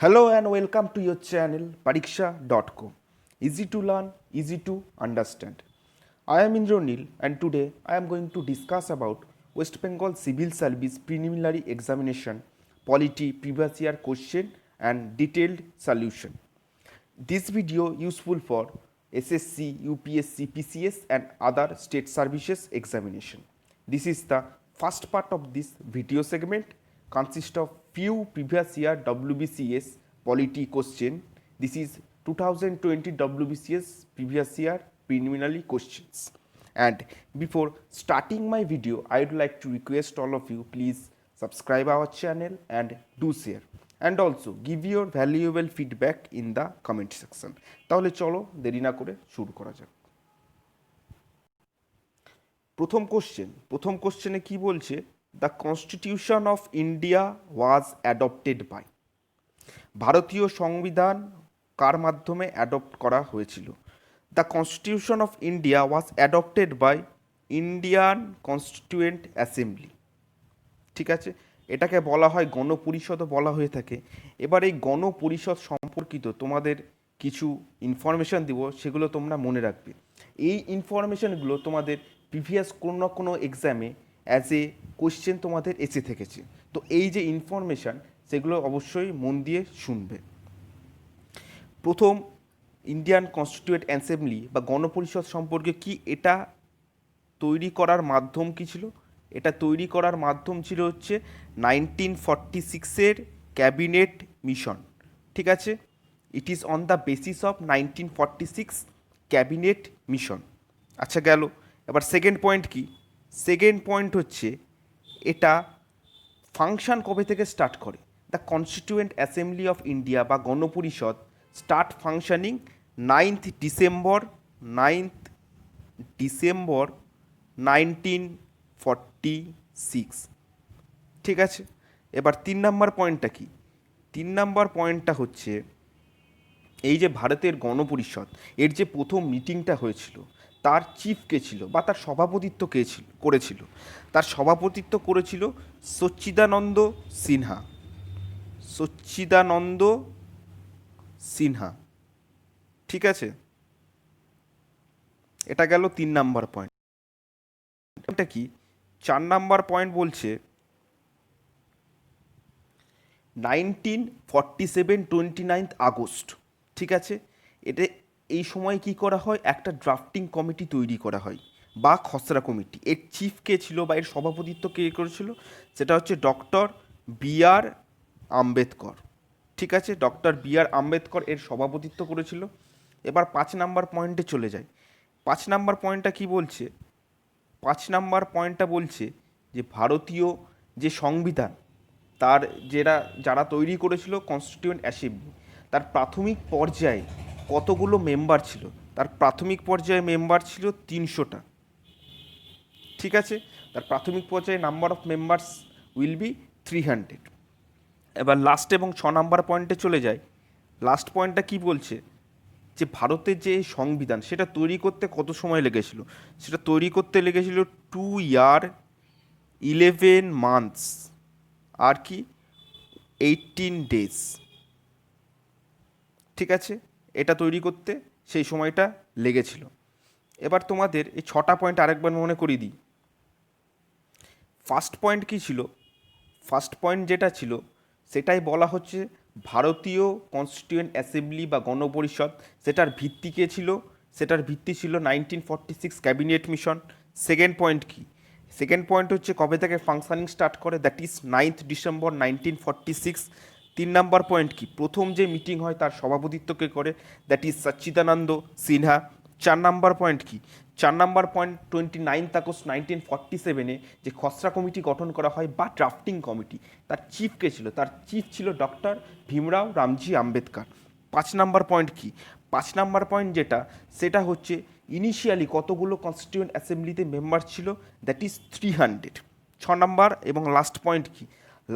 Hello and welcome to your channel pariksha.co. Easy to learn, easy to understand. I am Indranil and today I am going to discuss about West Bengal Civil Service Preliminary Examination, Polity, Previous Year Question and Detailed Solution. This video useful for SSC, UPSC, PCS and other state services examination. This is the first part of this video segment, consists of few previous year WBCS polity question. This is 2020 WBCS previous year preliminary questions. And before starting my video, I would like to request all of you, please subscribe our channel and do share. And also give your valuable feedback in the comment section. তাহলে চলো দেরি না করে শুরু করা যাক। প্রথম কোশ্চেনে কি বলছে, the constitution of India was adopted by. ভারতীয় সংবিধান কার মাধ্যমে অ্যাডপ্ট করা হয়েছিল? The constitution of India was adopted by Indian constituent assembly. ঠিক আছে, এটাকে বলা হয় গণপরিষদও বলা হয়ে থাকে। এবার এই গণপরিষদ সম্পর্কিত তোমাদের কিছু ইনফরমেশান দিব, সেগুলো তোমরা মনে রাখবে। এই ইনফরমেশানগুলো তোমাদের প্রিভিয়াস কোনো না কোনো এক্সামে অ্যাজ এ কোয়েশ্চেন তোমাদের এসে থেকেছে। তো এই যে ইনফরমেশান, সেগুলো অবশ্যই মন দিয়ে শুনবে। প্রথম ইন্ডিয়ান কনস্টিটিউয়েন্ট অ্যাসেম্বলি বা গণপরিষদ সম্পর্কে কি, এটা তৈরি করার মাধ্যম কী ছিল? এটা তৈরি করার মাধ্যম ছিল হচ্ছে 1946-এর ক্যাবিনেট মিশন। ঠিক আছে, it is on the basis of 1946 cabinet mission. আচ্ছা গেল। এবার সেকেন্ড পয়েন্ট কি? সেকেন্ড পয়েন্ট হচ্ছে এটা ফাংশন কবে থেকে স্টার্ট করে? The constituent assembly of India বা গণপরিষদ স্টার্ট ফাংশনিং 9th ডিসেম্বর 1946। ঠিক আছে, এবার 3 নম্বর পয়েন্টটা কি? 3 নম্বর পয়েন্টটা হচ্ছে এই যে ভারতের গণপরিষদ এর যে প্রথম মিটিংটা হয়েছিল, তার চিফ কে ছিল বা তার সভাপতিত্ব কে করেছিল? তার সভাপতিত্ব করেছিল সচ্চিদানন্দ সিনহা। সচ্চিদানন্দ সিনহা। ঠিক আছে, এটা গেল 3 নম্বর পয়েন্ট। এটা কি? 4 নম্বর পয়েন্ট বলছে 1947 29 আগস্ট। ঠিক আছে, এটা এই সময় কি করা হয়? একটা ড্রাফটিং কমিটি তৈরি করা হয় বা খসড়া কমিটি। এর চিফ কে ছিল বা এর সভাপতিত্ব কে করেছিল? সেটা হচ্ছে ডক্টর বি আর আম্বেদকর। ঠিক আছে, ডক্টর বি আর আম্বেদকর এর সভাপতিত্ব করেছিল। এবার 5 নম্বর পয়েন্টে চলে যায়। 5 নম্বর পয়েন্টটা কি বলছে? 5 নম্বর পয়েন্টটা বলছে যে ভারতীয় যে সংবিধান, তার যারা তৈরি করেছিল কনস্টিটিউয়েন্ট অ্যাসেম্বলি, তার প্রাথমিক পর্যায়ে কতগুলো মেম্বার ছিল? তার প্রাথমিক পর্যায়ে মেম্বার ছিল 300টা। ঠিক আছে, তার প্রাথমিক পর্যায়ে number of members will be 300। এবার লাস্ট এবং 6 নম্বর পয়েন্টে চলে যায়। লাস্ট পয়েন্টটা কি বলছে? যে ভারতের যে সংবিধান, সেটা তৈরি করতে কত সময় লেগেছিল? সেটা তৈরি করতে লেগেছিল 2 ইয়ার 11 মান্থস আর কি 18 ডেজ। ঠিক আছে, এটা তৈরি করতে সেই সময়টা লেগেছিল। এবার তোমাদের এই 6টা পয়েন্ট আরেকবার মনে করিয়ে দিই। ফার্স্ট পয়েন্ট কী ছিল? ফার্স্ট পয়েন্ট যেটা ছিল, সেটাই বলা হচ্ছে ভারতীয় কনস্টিটিউয়েন্ট অ্যাসেম্বলি বা গণপরিষদ, সেটার ভিত্তি কে ছিল? সেটার ভিত্তি ছিল 1946 ক্যাবিনেট মিশন। সেকেন্ড পয়েন্ট কি? সেকেন্ড পয়েন্ট হচ্ছে কবে থেকে ফাংশনিং স্টার্ট করে, that is 9th December 1946। 3 number point কি? প্রথম যে মিটিং হয় তার সভাপতিত্ব কে করে, that is Sachchidananda Sinha. 4 number point কি? 4 নম্বর পয়েন্ট 29 আগস্ট 1947-এ যে খসড়া কমিটি গঠন করা হয় বা ড্রাফটিং কমিটি, তার চিফ কে ছিল? তার চিফ ছিল ডক্টর ভীমরাও রামজি আম্বেদকর। 5 নম্বর পয়েন্ট কি? 5 নম্বর পয়েন্ট যেটা, সেটা হচ্ছে ইনিশিয়ালি কতগুলো কনস্টিটিউয়েন্ট অ্যাসেম্বলিতে মেম্বার ছিল, দ্যাট ইজ 300। 6 নম্বর এবং লাস্ট পয়েন্ট কি?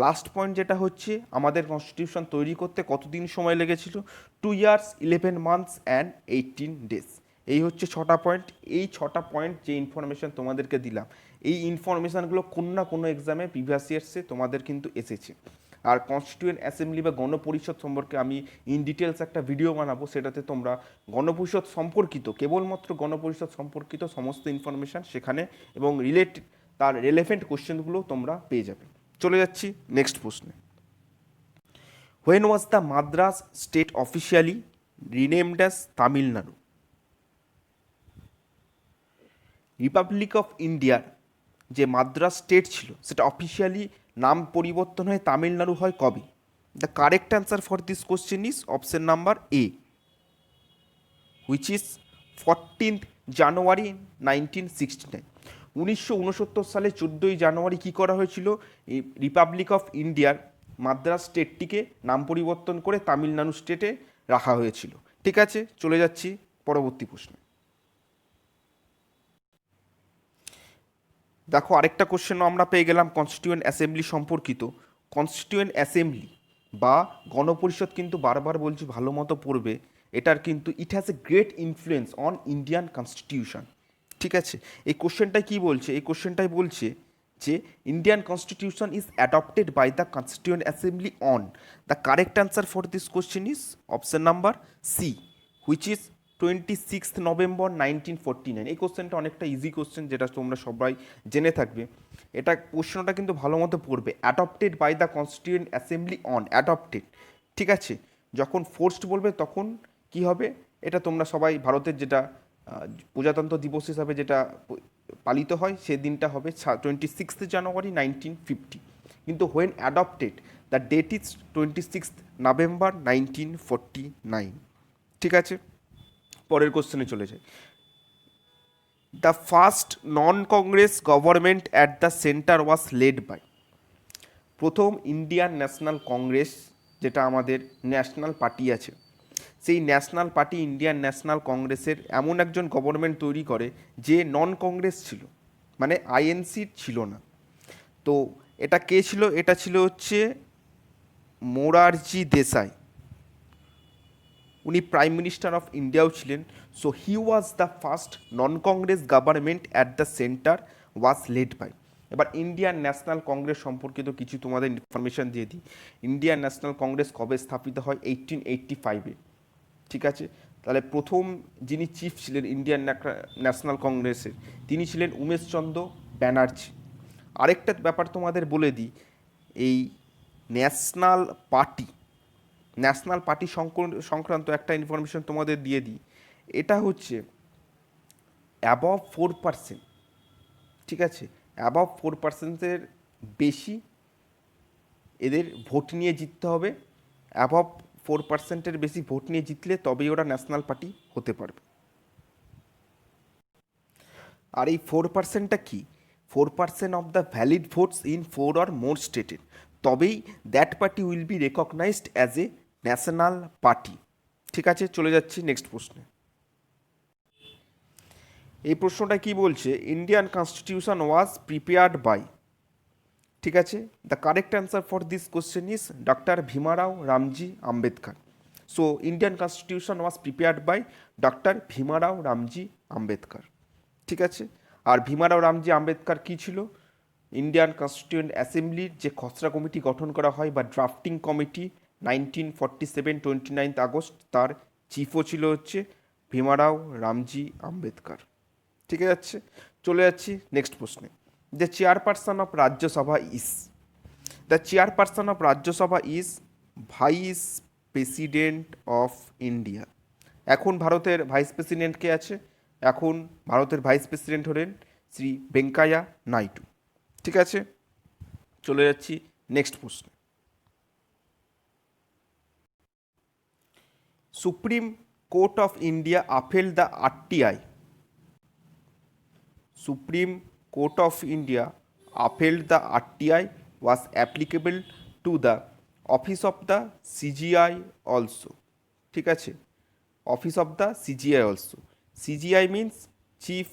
লাস্ট পয়েন্ট যেটা হচ্ছে আমাদের কনস্টিটিউশন তৈরি করতে কতদিন সময় লেগেছিল? 2 ইয়ার্স 11 মান্থস অ্যান্ড 18 ডেজ। এই হচ্ছে 6টা পয়েন্ট। এই 6টা পয়েন্ট যে ইনফরমেশান তোমাদেরকে দিলাম, এই ইনফরমেশানগুলো কোনো না কোনো এক্সামে প্রিভিয়াস ইয়ার্সে তোমাদের কিন্তু এসেছে। আর কনস্টিটিউয়েন্ট অ্যাসেম্বলি বা গণপরিষদ সম্পর্কে আমি ইন ডিটেলস একটা ভিডিও বানাবো, সেটাতে তোমরা গণপরিষদ সম্পর্কিত, কেবলমাত্র গণপরিষদ সম্পর্কিত সমস্ত ইনফরমেশান সেখানে এবং তার রিলেভেন্ট কোশ্চেনগুলো তোমরা পেয়ে যাবে। চলে যাচ্ছি নেক্সট প্রশ্নে। When was the Madras state officially renamed as Tamil Nadu? Republic of ইন্ডিয়ার যে মাদ্রাস স্টেট ছিল সেটা অফিসিয়ালি নাম পরিবর্তন হয়ে তামিলনাড়ু হয় কবে? The correct answer for this question is option number A, which is 14th জানুয়ারি 1969। 1969 সালে 14ই জানুয়ারি কী করা হয়েছিল? এই রিপাবলিক অফ ইন্ডিয়ার মাদ্রাস স্টেটটিকে নাম পরিবর্তন করে তামিলনাড়ু স্টেটে রাখা হয়েছিল। ঠিক আছে, চলে যাচ্ছি পরবর্তী প্রশ্নে। দেখো আরেকটা কোশ্চেনও আমরা পেয়ে গেলাম কনস্টিটিউয়েন্ট অ্যাসেম্বলি সম্পর্কিত। কনস্টিটিউয়েন্ট অ্যাসেম্বলি বা গণপরিষদ কিন্তু বারবার বলছি ভালো মতো পড়বে, এটার কিন্তু it has a great influence on Indian constitution. ঠিক আছে, এই কোশ্চেনটাই কী বলছে? এই কোশ্চেনটাই বলছে যে Indian constitution is adopted by the constituent assembly on. The correct answer for this question is option number C, which is 26 November 1949। এই কোশ্চেনটা অনেকটা ইজি কোশ্চেন, যেটা তোমরা সবাই জেনে থাকবে। এটা প্রশ্নটা কিন্তু ভালো মতো পড়বে, adopted by the constituent assembly on, adopted. ঠিক আছে, যখন ফোর্সড বলবে তখন কি হবে? এটা তোমরা সবাই ভারতের যেটা প্রজাতন্ত্র দিবস হিসাবে যেটা পালিত হয় সে দিনটা হবে 26 জানুয়ারি 1950, কিন্তু when adopted the date is 26 November 1949। ঠিক আছে, পরের কোশ্চেনে চলে যাই। The first non Congress government at the centre was led by. প্রথম ইন্ডিয়ান ন্যাশনাল কংগ্রেস, যেটা আমাদের ন্যাশনাল পার্টি আছে, সেই ন্যাশনাল পার্টি ইন্ডিয়ান ন্যাশনাল কংগ্রেসের এমন একজন গভর্নমেন্ট তৈরি করে যে নন কংগ্রেস ছিল, মানে আইএনসি ছিল না। তো এটা কে ছিল? এটা ছিল হচ্ছে মোরারজি দেশাই। উনি প্রাইম মিনিস্টার অফ ইন্ডিয়াও ছিলেন। So he was the first non Congress government at the centre was led by. এবার ইন্ডিয়ান ন্যাশনাল কংগ্রেস সম্পর্কিত কিছু তোমাদের ইনফরমেশান দিয়ে দিই। ইন্ডিয়ান ন্যাশনাল কংগ্রেস কবে স্থাপিত হয়? 1885-এ। ঠিক আছে, তাহলে প্রথম যিনি চিফ ছিলেন ইন্ডিয়ান ন্যাশনাল কংগ্রেসের, তিনি ছিলেন উমেশচন্দ্র ব্যানার্জি। আরেকটা ব্যাপার তোমাদের বলে দিই, এই ন্যাশনাল পার্টি সংক্রান্ত একটা ইনফরমেশন তোমাদের দিয়ে দিই। এটা হচ্ছে অ্যাবভ 4%। ঠিক আছে, অ্যাবভ 4%-এর বেশি এদের ভোট নিয়ে জিততে হবে। অ্যাবভ 4%-এর বেশি ভোট নিয়ে জিতলে তবেই ওরা ন্যাশনাল পার্টি হতে পারবে। আর এই 4%টা কি? 4% of the valid votes in 4 or more স্টেটের, তবেই that party will be recognised as a national party. ঠিক আছে, চলে যাচ্ছি নেক্সট প্রশ্নে। এই প্রশ্নটা কি বলছে? Indian constitution was prepared by. ঠিক আছে, the correct answer for this question is doctor Bhimrao Ramji Ambedkar. So Indian constitution was prepared by doctor Bhimrao Ramji Ambedkar. ঠিক আছে, আর ভীমারাও রামজি আম্বেদকর কী ছিল? ইন্ডিয়ান কনস্টিটিউয়েন্ট অ্যাসেম্বলির যে খসড়া কমিটি গঠন করা হয় বা ড্রাফটিং কমিটি 1947 29 আগস্ট, তার চিফও ছিল হচ্ছে ভীমারাও রামজি আম্বেদকর। ঠিক আছে, চলে যাচ্ছি নেক্সট প্রশ্নে। The chairperson of Rajya Sabha is. The chairperson of Rajya Sabha is vice president of India. এখন ভারতের ভাইস প্রেসিডেন্ট কে আছে? এখন ভারতের ভাইস প্রেসিডেন্ট হলেন শ্রী ভেঙ্কাইয়া নাইডু। ঠিক আছে, চলে যাচ্ছি নেক্সট প্রশ্ন। Supreme court of India upheld the RTI. Supreme Court of India upheld the RTI was applicable to the office of the CGI also. ঠিক আছে, office of the CGI also. CGI means chief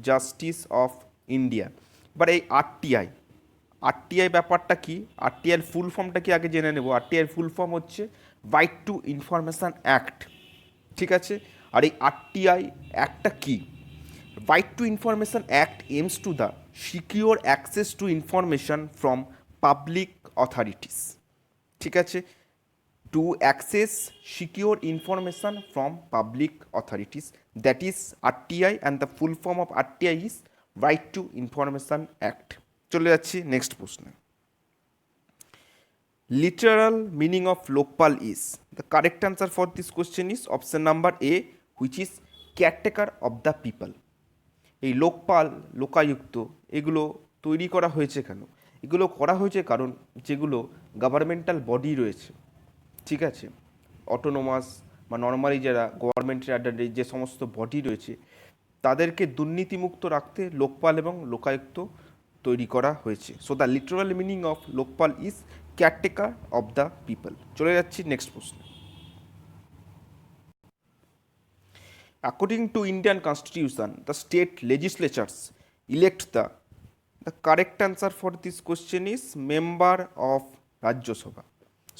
justice of India. এবার এই RTI ব্যাপারটা কি? আরটিআইয়ের ফুল ফর্মটা কি আগে জেনে নেব। আরটিআইয়ের ফুল ফর্ম হচ্ছে রাইট টু ইনফরমেশন অ্যাক্ট। ঠিক আছে, আর এই আরটিআই অ্যাক্টটা কি? Right to Information Act aims to the secure access to information from public authorities. ঠিক আছে, to access secure information from public authorities, that is RTI, and the full form of RTI is right to information act. চলে যাচ্ছি next প্রশ্নে। Literal meaning of Lokpal is, the correct answer for this question is option number A, which is caretaker of the people. এই লোকপাল, লোকায়ুক্ত এগুলো তৈরি করা হয়েছে কেন? এগুলো করা হয়েছে কারণ যেগুলো গভর্নমেন্টাল বডি রয়েছে, ঠিক আছে, অটোনোমাস বা নর্মালি যারা গভর্নমেন্টের আন্ডারে যে সমস্ত বডি রয়েছে তাদেরকে দুর্নীতিমুক্ত রাখতে লোকপাল এবং লোকায়ুক্ত তৈরি করা হয়েছে। So the literal meaning of Lokpal is caretaker of the people. চলে যাচ্ছি নেক্সট প্রশ্ন। According to Indian Constitution, the state legislatures elect the correct answer for this question is member of Rajya Sabha.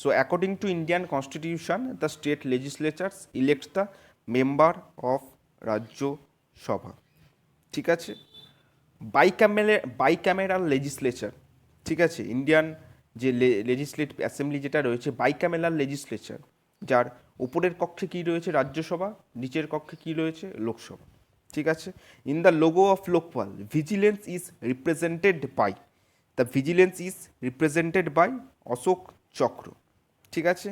So according to Indian Constitution, the state legislatures elect the member of Rajya Sabha. ঠিক আছে, bicameral legislature, ঠিক আছে, Indian যে legislative assembly যেটা রয়েছে bicameral legislature, যার উপরের কক্ষে কী রয়েছে রাজ্যসভা, নিচের কক্ষে কী রয়েছে লোকসভা, ঠিক আছে। In the logo of Lokpal vigilance is represented by Ashoka Chakra, ঠিক আছে।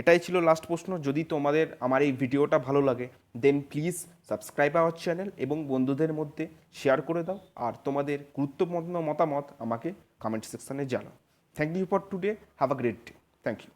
এটাই ছিল লাস্ট প্রশ্ন। যদি তোমাদের আমার এই ভিডিওটা ভালো লাগে দেন প্লিজ সাবস্ক্রাইব আওয়ার চ্যানেল এবং বন্ধুদের মধ্যে শেয়ার করে দাও, আর তোমাদের গুরুত্বপূর্ণ মতামত আমাকে কমেন্ট সেকশানে জানাও। Thank you for today, have a great day, thank you.